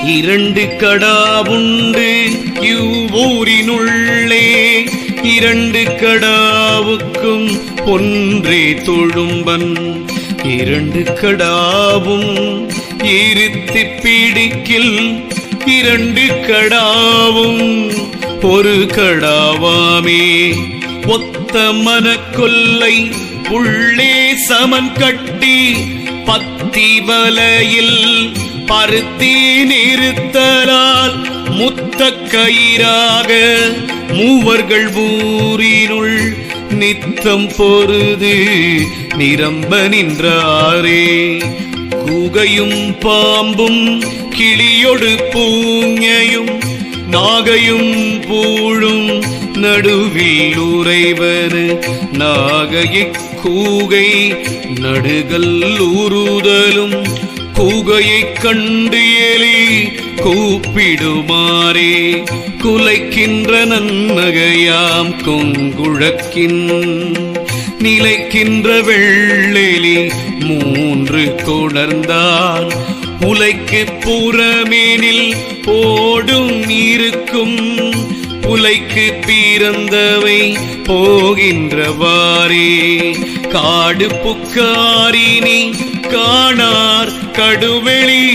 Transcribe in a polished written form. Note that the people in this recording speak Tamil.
இரண்டு கடாவுண்டு இவ்வூரினுள்ளே, இரண்டு கடாவுக்கும் ஒன்றே தொழும்பன். இரண்டு கடாவும் இருத்தி பிடிக்கில், இரண்டு கடாவும் ஒரு கடாவாமே. ஒத்த மனக்கொல்லை உள்ளே சமன் கட்டி, பத்தி வலையில் பருத்தி நிறுத்தலால் முத்த கயிறாக மூவர்கள் ஊரினுள் நித்தம் பொருது நிரம்ப நின்றாரே. கூகையும் பாம்பும் கிளியொடு பூஞையும் நாகையும் பூழும் நடுவில் உறைவர், நாகையைக் கூகை நடுகல் உறுதலும் கூகையைக் கண்டு எலி கூப்பிடுமாறே. குலைக்கின்ற நன்னகையாம் கொங்குழக்கின் நிலைக்கின்ற வெள்ளெலி மூன்று கொணர்ந்தான். உலைக்கு புறமேனில் ஓடும் இருக்கும், உலைக்கு பிறந்தவை போகின்றவாறே. காடு புக்காரினி காணார் கடுவெளி